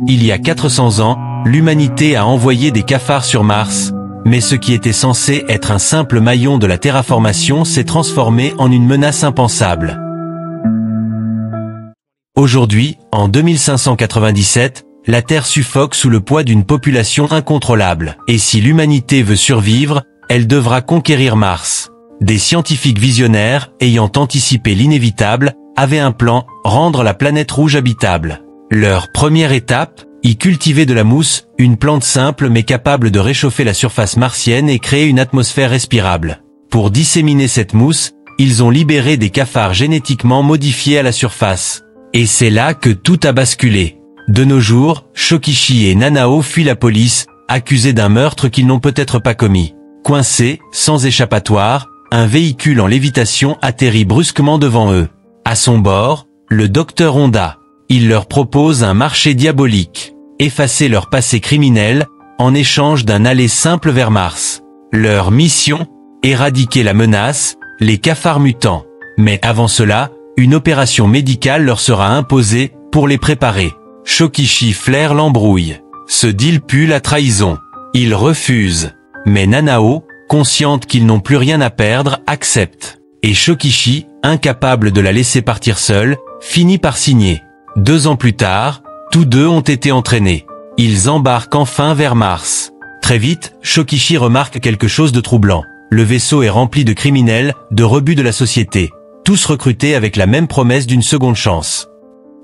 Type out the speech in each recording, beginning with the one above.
Il y a 400 ans, l'humanité a envoyé des cafards sur Mars, mais ce qui était censé être un simple maillon de la terraformation s'est transformé en une menace impensable. Aujourd'hui, en 2597, la Terre suffoque sous le poids d'une population incontrôlable. Et si l'humanité veut survivre, elle devra conquérir Mars. Des scientifiques visionnaires, ayant anticipé l'inévitable, avaient un plan, rendre la planète rouge habitable. Leur première étape, y cultiver de la mousse, une plante simple mais capable de réchauffer la surface martienne et créer une atmosphère respirable. Pour disséminer cette mousse, ils ont libéré des cafards génétiquement modifiés à la surface. Et c'est là que tout a basculé. De nos jours, Shokichi et Nanao fuient la police, accusés d'un meurtre qu'ils n'ont peut-être pas commis. Coincés, sans échappatoire, un véhicule en lévitation atterrit brusquement devant eux. À son bord, le docteur Honda. Il leur propose un marché diabolique. Effacer leur passé criminel, en échange d'un aller simple vers Mars. Leur mission, éradiquer la menace, les cafards mutants. Mais avant cela, une opération médicale leur sera imposée, pour les préparer. Shokichi flaire l'embrouille. Ce deal pue la trahison. Il refuse. Mais Nanao, consciente qu'ils n'ont plus rien à perdre, accepte. Et Shokichi, incapable de la laisser partir seule, finit par signer. 2 ans plus tard, tous deux ont été entraînés. Ils embarquent enfin vers Mars. Très vite, Shokichi remarque quelque chose de troublant. Le vaisseau est rempli de criminels, de rebuts de la société. Tous recrutés avec la même promesse d'une seconde chance.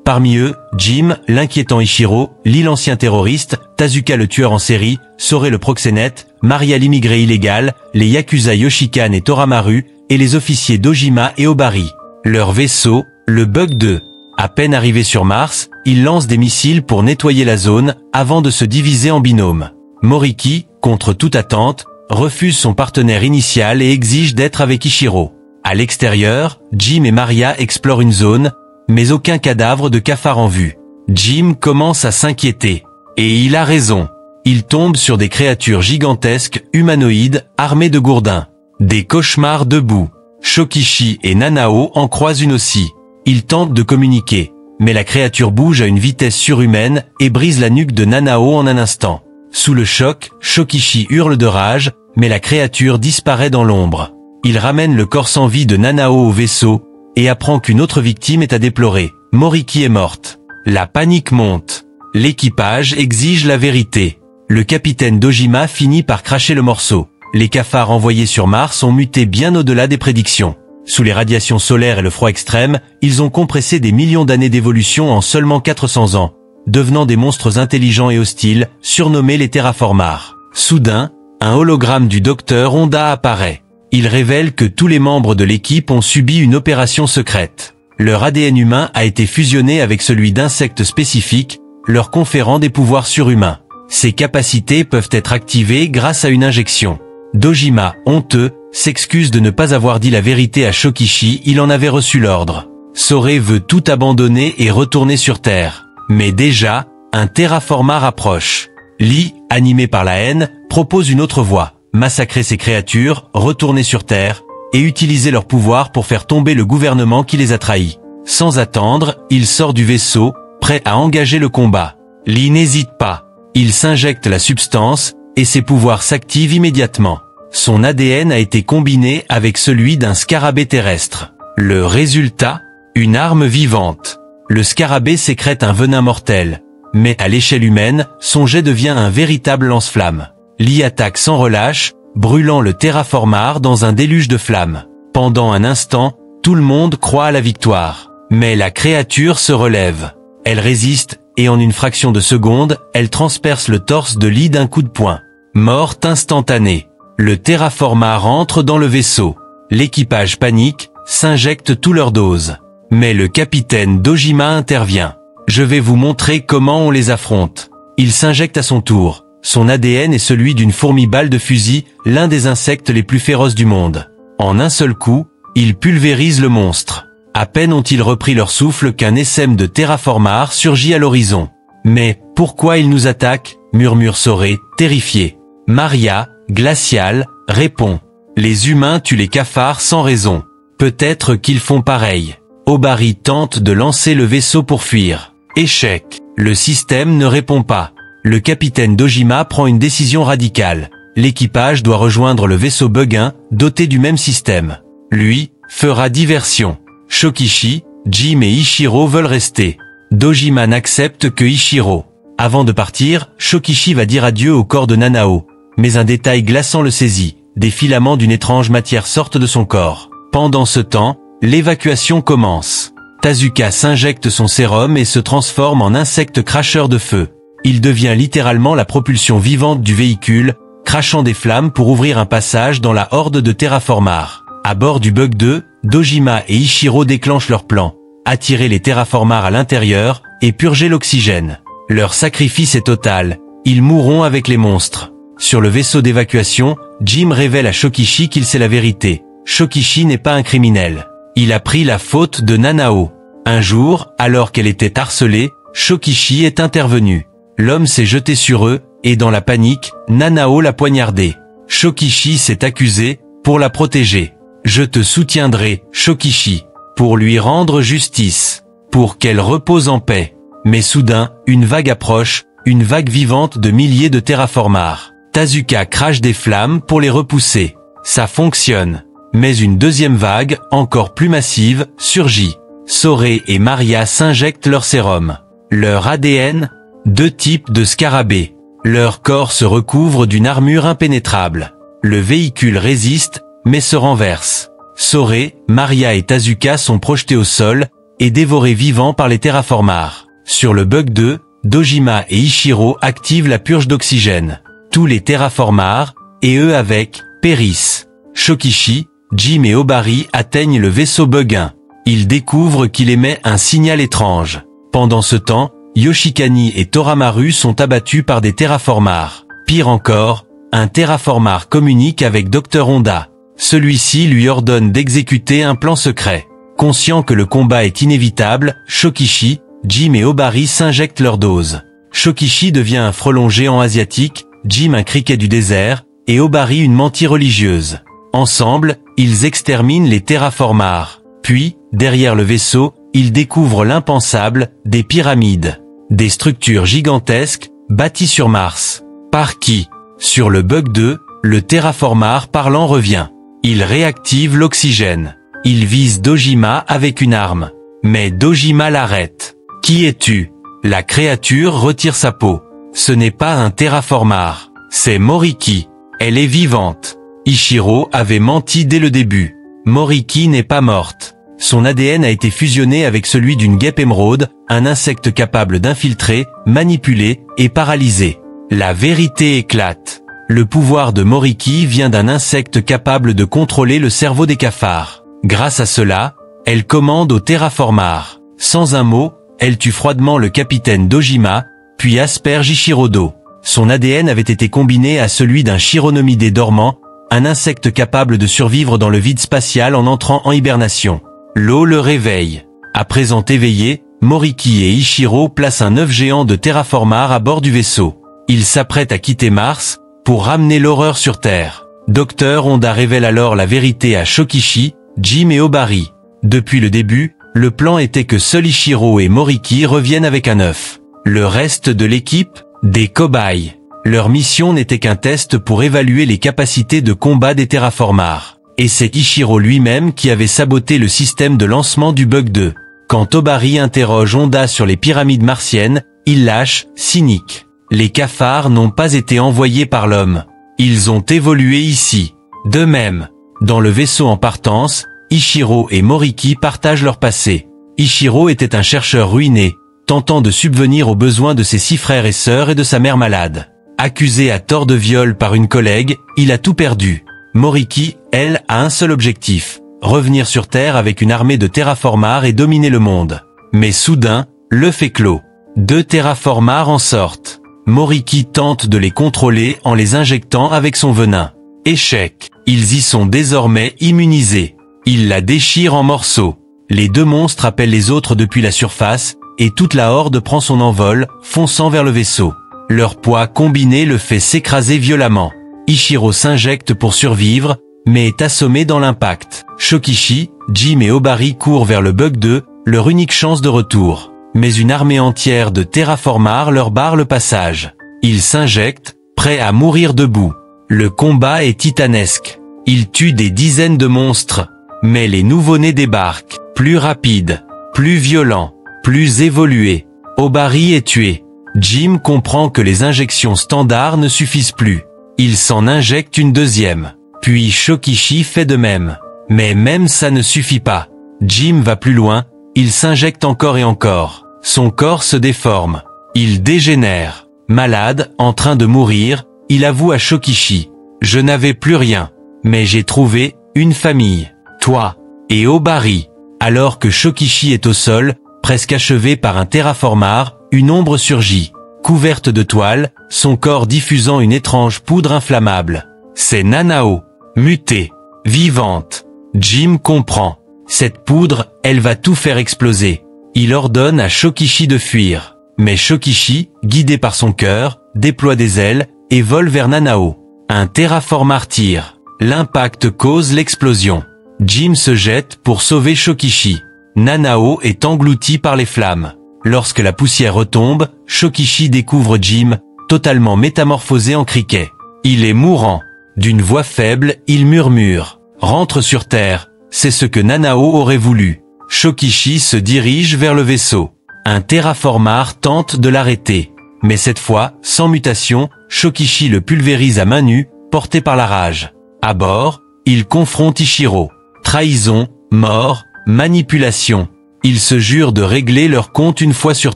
Parmi eux, Jim, l'inquiétant Ichiro, Lee l'ancien terroriste, Tazuka le tueur en série, Sore le proxénète, Maria l'immigré illégal, les yakuza Yoshikan et Toramaru, et les officiers Dojima et Obari. Leur vaisseau, le Bug 2. À peine arrivé sur Mars, ils lancent des missiles pour nettoyer la zone, avant de se diviser en binôme. Moriki, contre toute attente, refuse son partenaire initial et exige d'être avec Ichiro. À l'extérieur, Jim et Maria explorent une zone, mais aucun cadavre de cafard en vue. Jim commence à s'inquiéter. Et il a raison. Il tombe sur des créatures gigantesques, humanoïdes, armées de gourdins. Des cauchemars debout. Shokichi et Nanao en croisent une aussi. Ils tentent de communiquer, mais la créature bouge à une vitesse surhumaine et brise la nuque de Nanao en un instant. Sous le choc, Shokichi hurle de rage, mais la créature disparaît dans l'ombre. Il ramène le corps sans vie de Nanao au vaisseau, et apprend qu'une autre victime est à déplorer. Moriki est morte. La panique monte. L'équipage exige la vérité. Le capitaine Dojima finit par cracher le morceau. Les cafards envoyés sur Mars ont muté bien au-delà des prédictions. Sous les radiations solaires et le froid extrême, ils ont compressé des millions d'années d'évolution en seulement 400 ans, devenant des monstres intelligents et hostiles, surnommés les terraformars. Soudain, un hologramme du docteur Honda apparaît. Il révèle que tous les membres de l'équipe ont subi une opération secrète. Leur ADN humain a été fusionné avec celui d'insectes spécifiques, leur conférant des pouvoirs surhumains. Ces capacités peuvent être activées grâce à une injection. Dojima, honteux, s'excuse de ne pas avoir dit la vérité à Shokichi, il en avait reçu l'ordre. Sore veut tout abandonner et retourner sur Terre. Mais déjà, un terraformar approche. Lee, animé par la haine, propose une autre voie. Massacrer ces créatures, retourner sur Terre, et utiliser leur pouvoir pour faire tomber le gouvernement qui les a trahis. Sans attendre, il sort du vaisseau, prêt à engager le combat. Lee n'hésite pas. Il s'injecte la substance, et ses pouvoirs s'activent immédiatement. Son ADN a été combiné avec celui d'un scarabée terrestre. Le résultat, une arme vivante. Le scarabée sécrète un venin mortel. Mais à l'échelle humaine, son jet devient un véritable lance-flamme. Lee attaque sans relâche, brûlant le terraformar dans un déluge de flammes. Pendant un instant, tout le monde croit à la victoire. Mais la créature se relève. Elle résiste, et en une fraction de seconde, elle transperce le torse de Lee d'un coup de poing. Morte instantanée. Le terraformar entre dans le vaisseau. L'équipage panique, s'injecte tout leur dose. Mais le capitaine Dojima intervient. Je vais vous montrer comment on les affronte. Il s'injecte à son tour. Son ADN est celui d'une fourmi-balle de fusil, l'un des insectes les plus féroces du monde. En un seul coup, il pulvérise le monstre. À peine ont-ils repris leur souffle qu'un essaim de terraformars surgit à l'horizon. Mais, pourquoi ils nous attaquent? Murmure Sore, terrifié. Maria, glaciale, répond. Les humains tuent les cafards sans raison. Peut-être qu'ils font pareil. Obari tente de lancer le vaisseau pour fuir. Échec. Le système ne répond pas. Le capitaine Dojima prend une décision radicale. L'équipage doit rejoindre le vaisseau Bug 1, doté du même système. Lui, fera diversion. Shokichi, Jim et Ichiro veulent rester. Dojima n'accepte que Ichiro. Avant de partir, Shokichi va dire adieu au corps de Nanao. Mais un détail glaçant le saisit. Des filaments d'une étrange matière sortent de son corps. Pendant ce temps, l'évacuation commence. Tazuka s'injecte son sérum et se transforme en insecte cracheur de feu. Il devient littéralement la propulsion vivante du véhicule, crachant des flammes pour ouvrir un passage dans la horde de terraformars. À bord du Bug 2, Dojima et Ichiro déclenchent leur plan. Attirer les terraformars à l'intérieur et purger l'oxygène. Leur sacrifice est total. Ils mourront avec les monstres. Sur le vaisseau d'évacuation, Jim révèle à Shokichi qu'il sait la vérité. Shokichi n'est pas un criminel. Il a pris la faute de Nanao. Un jour, alors qu'elle était harcelée, Shokichi est intervenu. L'homme s'est jeté sur eux, et dans la panique, Nanao l'a poignardé. Shokichi s'est accusé, pour la protéger. Je te soutiendrai, Shokichi, pour lui rendre justice, pour qu'elle repose en paix. Mais soudain, une vague approche, une vague vivante de milliers de terraformars. Tazuka crache des flammes pour les repousser. Ça fonctionne. Mais une deuxième vague, encore plus massive, surgit. Sorei et Maria s'injectent leur sérum. Leur ADN, 2 types de scarabées. Leur corps se recouvre d'une armure impénétrable. Le véhicule résiste, mais se renverse. Sorei, Maria et Tazuka sont projetés au sol, et dévorés vivants par les terraformars. Sur le Bug 2, Dojima et Ichiro activent la purge d'oxygène. Tous les terraformars, et eux avec, périssent. Shokichi, Jim et Obari atteignent le vaisseau Bug 1. Ils découvrent qu'il émet un signal étrange. Pendant ce temps, Yoshikani et Toramaru sont abattus par des terraformars. Pire encore, un terraformar communique avec Dr Honda. Celui-ci lui ordonne d'exécuter un plan secret. Conscient que le combat est inévitable, Shokichi, Jim et Obari s'injectent leur dose. Shokichi devient un frelon géant asiatique, Jim un criquet du désert, et Obari une mantis religieuse. Ensemble, ils exterminent les terraformars. Puis, derrière le vaisseau, ils découvrent l'impensable, des pyramides. Des structures gigantesques, bâties sur Mars. Par qui? Sur le Bug 2, le terraformar parlant revient. Il réactive l'oxygène. Il vise Dojima avec une arme. Mais Dojima l'arrête. Qui es-tu? La créature retire sa peau. Ce n'est pas un terraformar. C'est Moriki. Elle est vivante. Ichiro avait menti dès le début. Moriki n'est pas morte. Son ADN a été fusionné avec celui d'une guêpe émeraude, un insecte capable d'infiltrer, manipuler et paralyser. La vérité éclate. Le pouvoir de Moriki vient d'un insecte capable de contrôler le cerveau des cafards. Grâce à cela, elle commande au terraformar. Sans un mot, elle tue froidement le capitaine Dojima, puis asperge Ichiro d'eau. Son ADN avait été combiné à celui d'un chironomidé dormant, un insecte capable de survivre dans le vide spatial en entrant en hibernation. L'eau le réveille. À présent éveillé, Moriki et Ichiro placent un œuf géant de terraformar à bord du vaisseau. Ils s'apprêtent à quitter Mars, pour ramener l'horreur sur Terre. Dr Honda révèle alors la vérité à Shokichi, Jim et Obari. Depuis le début, le plan était que seul Ichiro et Moriki reviennent avec un œuf. Le reste de l'équipe, des cobayes. Leur mission n'était qu'un test pour évaluer les capacités de combat des terraformars. Et c'est Ichiro lui-même qui avait saboté le système de lancement du Bug 2. Quand Obari interroge Honda sur les pyramides martiennes, il lâche, cynique. Les cafards n'ont pas été envoyés par l'homme. Ils ont évolué ici. De même, dans le vaisseau en partance, Ichiro et Moriki partagent leur passé. Ichiro était un chercheur ruiné, tentant de subvenir aux besoins de ses 6 frères et sœurs et de sa mère malade. Accusé à tort de viol par une collègue, il a tout perdu. Moriki, elle, a un seul objectif, revenir sur Terre avec une armée de terraformars et dominer le monde. Mais soudain, l'œuf est clos. 2 terraformars en sortent. Moriki tente de les contrôler en les injectant avec son venin. Échec. Ils y sont désormais immunisés. Il la déchire en morceaux. Les 2 monstres appellent les autres depuis la surface, et toute la horde prend son envol, fonçant vers le vaisseau. Leur poids combiné le fait s'écraser violemment. Ichiro s'injecte pour survivre, mais est assommé dans l'impact. Shokichi, Jim et Obari courent vers le Bug 2, leur unique chance de retour. mais une armée entière de terraformars leur barre le passage. Ils s'injectent, prêts à mourir debout. Le combat est titanesque. Ils tuent des dizaines de monstres. Mais les nouveau-nés débarquent, plus rapides, plus violents, plus évolués. Obari est tué. Jim comprend que les injections standards ne suffisent plus. Il s'en injecte une deuxième. Puis Shokichi fait de même. Mais même ça ne suffit pas. Jim va plus loin, il s'injecte encore et encore. Son corps se déforme. Il dégénère. Malade, en train de mourir, il avoue à Shokichi. « Je n'avais plus rien. Mais j'ai trouvé une famille. Toi et Obari. » Alors que Shokichi est au sol, presque achevé par un terraformar, une ombre surgit. Couverte de toile, son corps diffusant une étrange poudre inflammable. C'est Nanao. Mutée. Vivante. Jim comprend. Cette poudre, elle va tout faire exploser. Il ordonne à Shokichi de fuir. Mais Shokichi, guidé par son cœur, déploie des ailes et vole vers Nanao. Un terraformar tire. L'impact cause l'explosion. Jim se jette pour sauver Shokichi. Nanao est englouti par les flammes. Lorsque la poussière retombe, Shokichi découvre Jim, totalement métamorphosé en criquet. Il est mourant. D'une voix faible, il murmure. « Rentre sur Terre, c'est ce que Nanao aurait voulu. » Shokichi se dirige vers le vaisseau. Un terraformar tente de l'arrêter. Mais cette fois, sans mutation, Shokichi le pulvérise à main nue, porté par la rage. À bord, il confronte Ichiro. Trahison, mort, manipulation. Ils se jurent de régler leur compte une fois sur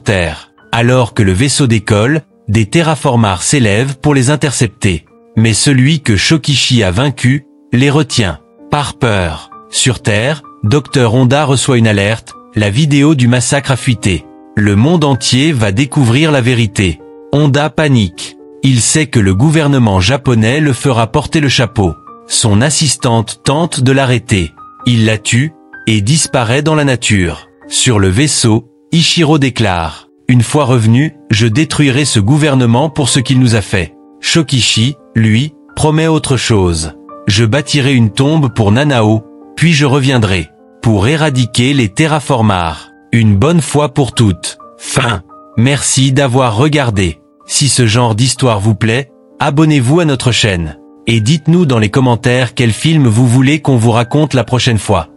Terre. Alors que le vaisseau décolle, des terraformars s'élèvent pour les intercepter. Mais celui que Shokichi a vaincu, les retient. Par peur. Sur Terre, Dr Honda reçoit une alerte, la vidéo du massacre a fuité. Le monde entier va découvrir la vérité. Honda panique. Il sait que le gouvernement japonais le fera porter le chapeau. Son assistante tente de l'arrêter. Il la tue et disparaît dans la nature. Sur le vaisseau, Ichiro déclare « Une fois revenu, je détruirai ce gouvernement pour ce qu'il nous a fait. » Shokichi, lui, promet autre chose. « Je bâtirai une tombe pour Nanao, puis je reviendrai. Pour éradiquer les terraformars. Une bonne fois pour toutes. » Fin. Merci d'avoir regardé. Si ce genre d'histoire vous plaît, abonnez-vous à notre chaîne. Et dites-nous dans les commentaires quel film vous voulez qu'on vous raconte la prochaine fois.